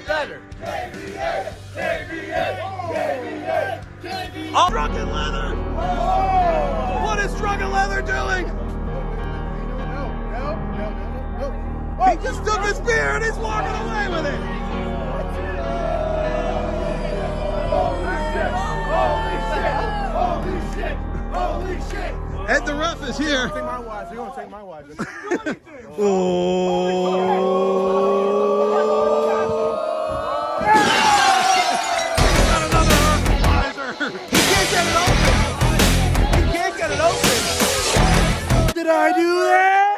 better. KBA! KBA! KBA! KBA! Oh, Drunken Leather! Oh! What is Drunken Leather doing? No. He just took his beer and he's walking away with it. Holy shit! Ed the Ref is here. Take my wife. You're gonna take my wife. Got another equalizer. He can't get it open. He can't get it open. Did I do that?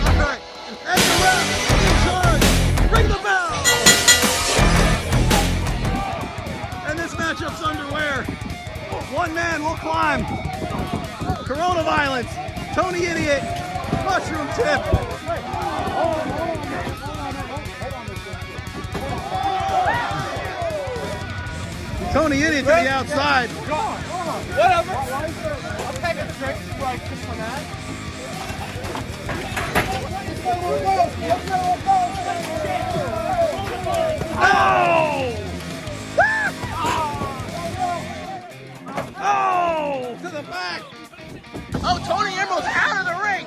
All right. Ed the Ref in charge. Ring the bell. And this matchup's underway. One man will climb. Corona Violence, Tony Idiot, Mushroom Tip. Tony Idiot to the outside. Whatever. I'll take a drink like just for that. Oh! Oh! To the back. Oh, Tony Emerald's out of the ring.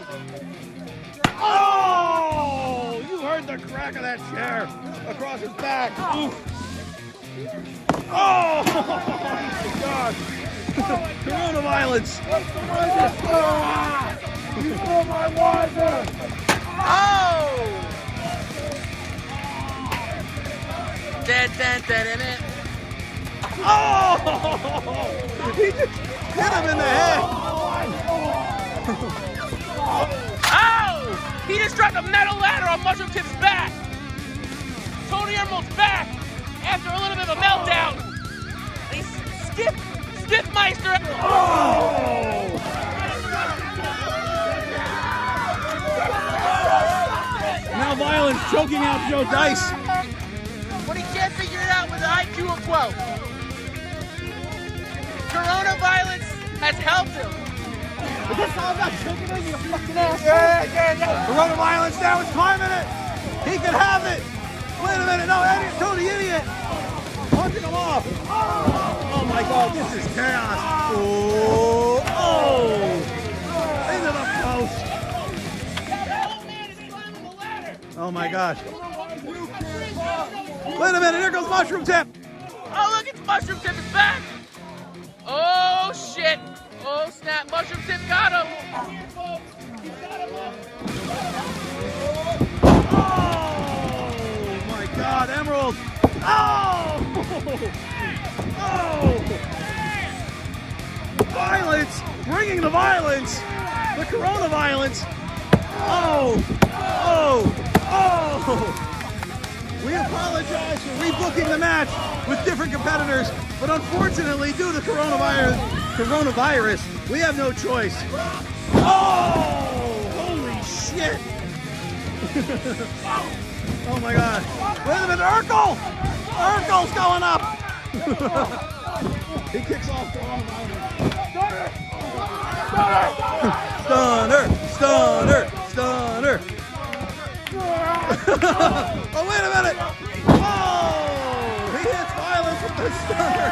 Oh! You heard the crack of that chair across his back. Oof. Oh! My God! Corona Violence. You stole my wife! Oh! Dead. Oh! He just hit him in the head. Oh! He just dropped a metal ladder on Mushroom Tip's back. Tony Emerald's back after a little bit of a meltdown. He's stiff Meister. Oh! Now Violence choking out Joe Dice. But he can't figure it out with an IQ of 12. Corona Violence has helped him. Is this all about choking on you fucking ass? Yeah. Corona Violence now is climbing it. He can have it. Wait a minute. No, Tony Idiot. Punching him off. Oh my God, this is chaos. Oh. Into the post. Oh my gosh. Wait a minute, here goes Mushroom Tip. Oh, look, it's Mushroom Tip is back. Oh, shit. Oh, snap. Mushroom Tip got him. Oh, my God, Emerald. Oh! Oh! Violence, bringing the violence. The Corona Violence. Oh! We apologize for rebooking the match with different competitors, but unfortunately, due to coronavirus, we have no choice. Oh! Holy shit! Oh my God! Wait a minute, Urkel! Urkel's going up! He kicks off coronavirus. Stunner! Oh, wait a minute! Oh! He hits Violence with the stunner!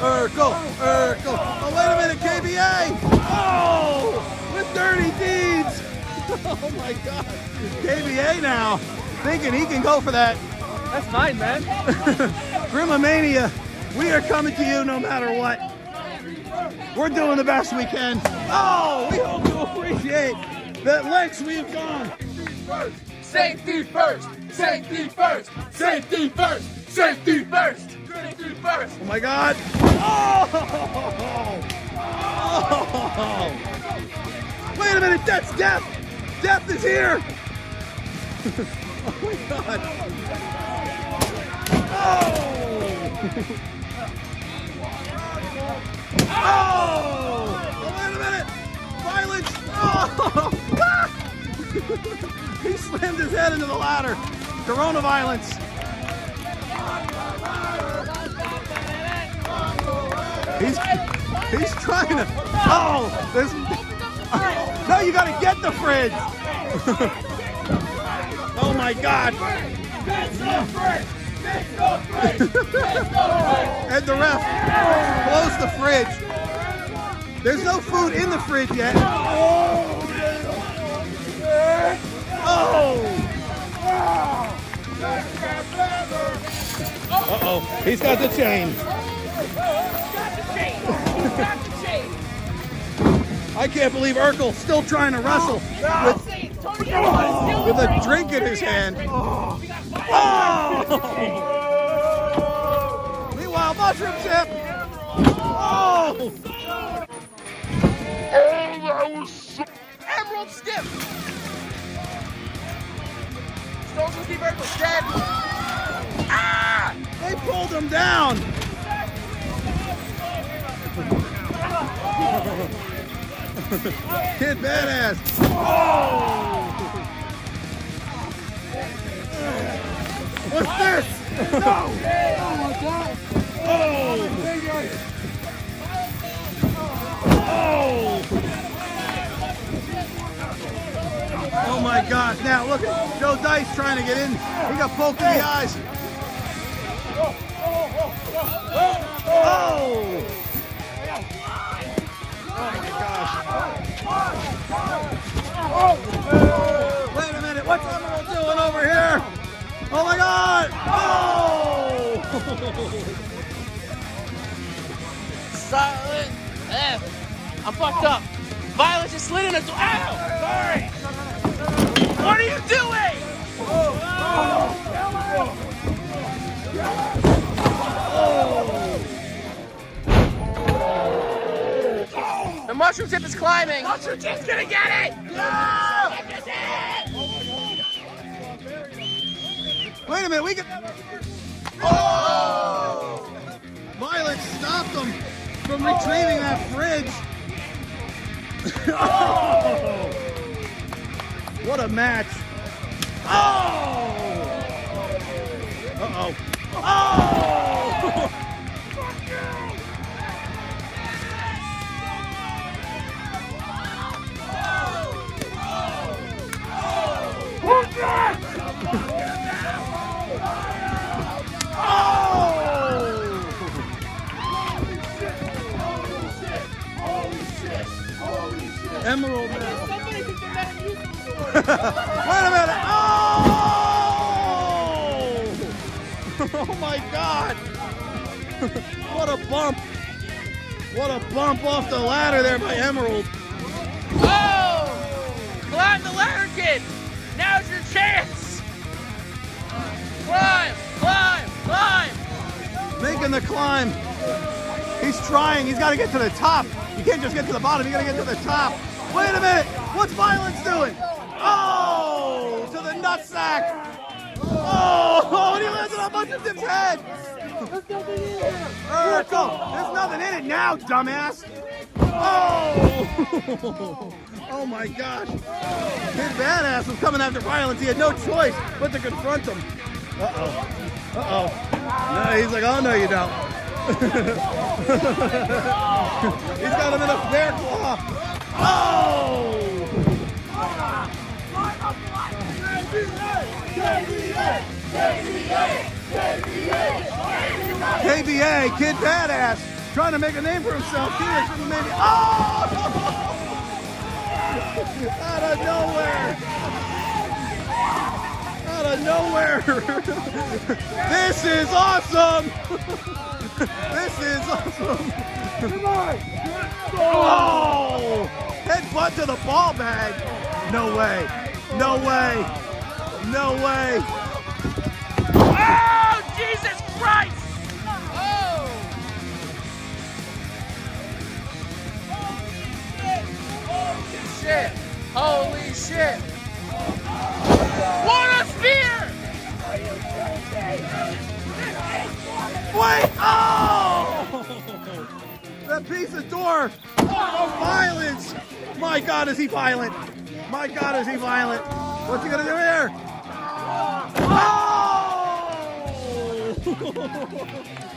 Urkel! Oh, wait a minute, KBA! Oh! With dirty deeds! Oh my God! KBA now, thinking he can go for that. That's fine, man. Grimamania, we are coming to you no matter what. We're doing the best we can. Oh, we hope you appreciate the lengths we have gone. Safety first! Safety first! Safety first! Safety first! Safety first! Oh my God. Oh! Wait a minute, that's Death! Death is here! Oh my God. Oh! Oh! Wait a minute! Violence! Oh! He slammed his head into the ladder. Corona Violence. He's trying to. Oh! This. No, you gotta get the fridge. Oh my God. And the ref closed the fridge. There's no food in the fridge yet. Oh! Uh-oh, he's got the chain. I can't believe Urkel's still trying to wrestle with a drink in his hand. Oh! Meanwhile, Mushroom Tip. Oh! Emerald stiff. Stones will keep Urkel's dead. Ah! They pulled him down. Kid Badass. Oh! What's this? No! Oh! Oh! Oh my gosh, now look at Joe Dice trying to get in. He got poked in the eyes. Oh! Oh my gosh. Wait a minute, what's Emerald doing over here? Oh my God! Oh! Silent F. I'm fucked up. Violet just slid in a door. Ow! Sorry! What are you doing? The mushroom tip is climbing. Mushroom tip's gonna get it! No! Wait a minute, we can... Oh! Violet stopped him from retrieving that fridge. Oh! What a match. Oh! Uh-oh. Oh! Emerald. Wait a minute. Oh! Oh my God. What a bump. What a bump off the ladder there by Emerald. Oh! Climb the ladder, kid. Now's your chance. Climb, climb, climb. Making the climb. He's trying. He's got to get to the top. You can't just get to the bottom. You got to get to the top. Wait a minute. What's Violence doing? Oh, to the nutsack. Oh, and he landed on Mushroom Tip's head. Urkel, there's nothing in it now, dumbass. Oh. Oh my gosh. Kid Badass was coming after Violence. He had no choice but to confront him. Uh-oh. Uh-oh. No, he's like, oh, no, you don't. He's got him in a bear claw. Oh! KBA, Kid Badass, trying to make a name for himself. Felix from Grimamania. Oh! Out of nowhere. Out of nowhere. This is awesome. This is awesome. Come on. Oh! Headbutt to the ball bag. No way. No way. No way. Oh, Jesus Christ! Oh! Shit! Holy shit! What a spear! Wait! Oh! That piece of door of violence! My God, is he violent? My God, is he violent? What's he gonna do here? Oh!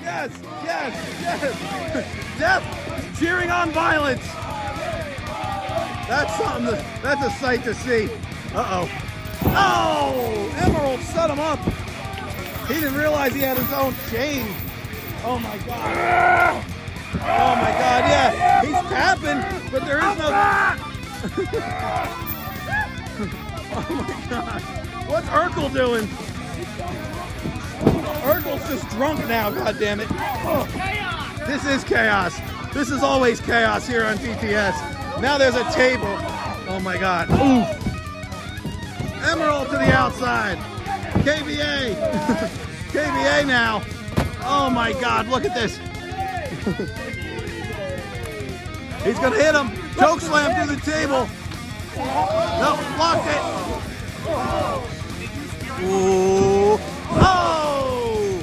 Yes, yes, yes! Death is cheering on violence! That's something, that's a sight to see. Uh-oh. Oh! Emerald set him up. He didn't realize he had his own chain. Oh my God. Oh my God, yeah. He's tapping, but there is no... Oh my God. What's Urkel doing? Urkel's just drunk now, goddammit. Oh. This is chaos. This is always chaos here on GTS. Now there's a table. Oh my God. Ooh. Emerald to the outside. KBA. KBA now. Oh my God, look at this. He's gonna hit him. Choke slam through the table. No, blocked it. Ooh. Oh!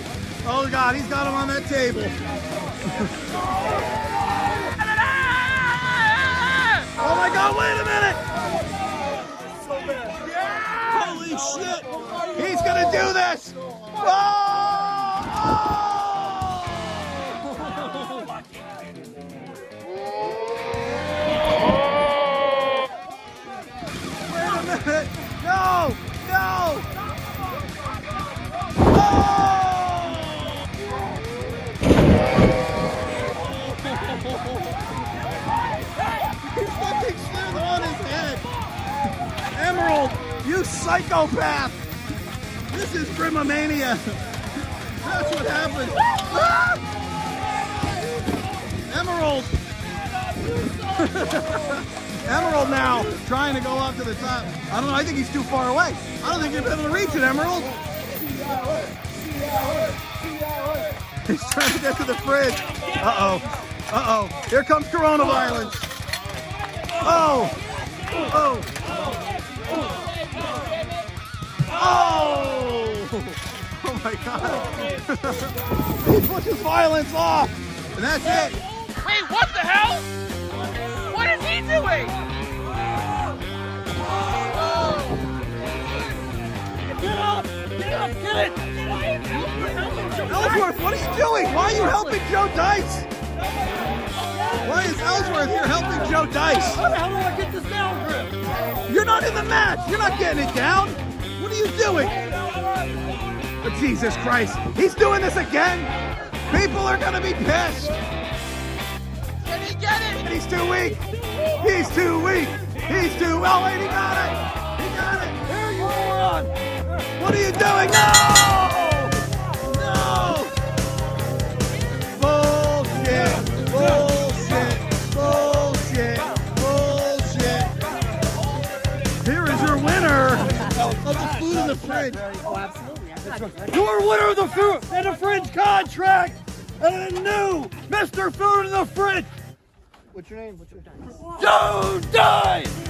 Oh God, he's got him on that table. Oh my God, wait a minute! Holy shit! He's gonna do this! Oh! Wait a minute! No! No! He's fucking slammed on his head! Emerald, you psychopath! This is Grimamania! That's what happened! Ah! Emerald! Emerald now, trying to go up to the top. I don't know, I think he's too far away. I don't think you're able to reach it, Emerald! He's trying to get to the fridge. Uh-oh. Uh-oh. Here comes Corona violence. Oh. Oh. Oh. Oh my God. He pushes violence off. And that's it. Wait, what the hell? What is he doing? Get up! Get up! Get it! Ellsworth, what are you doing? Why are you helping Joe Dice? Why is Ellsworth here helping Joe Dice? How the hell do I get this down grip? You're not in the match. You're not getting it down. What are you doing? Oh, Jesus Christ. He's doing this again. People are going to be pissed. Can he get it? He's too weak. He's too weak. He's too... Oh, wait, he got it. He got it. There you moron! What are you doing? No! No! Bullshit! Bullshit! Bullshit! Bullshit! Here is your winner of the food in the fridge. Oh, absolutely. You're winner of the food in the fridge contract and a new Mr. Food in the Fridge. What's your name? What's your name? Joe Dice!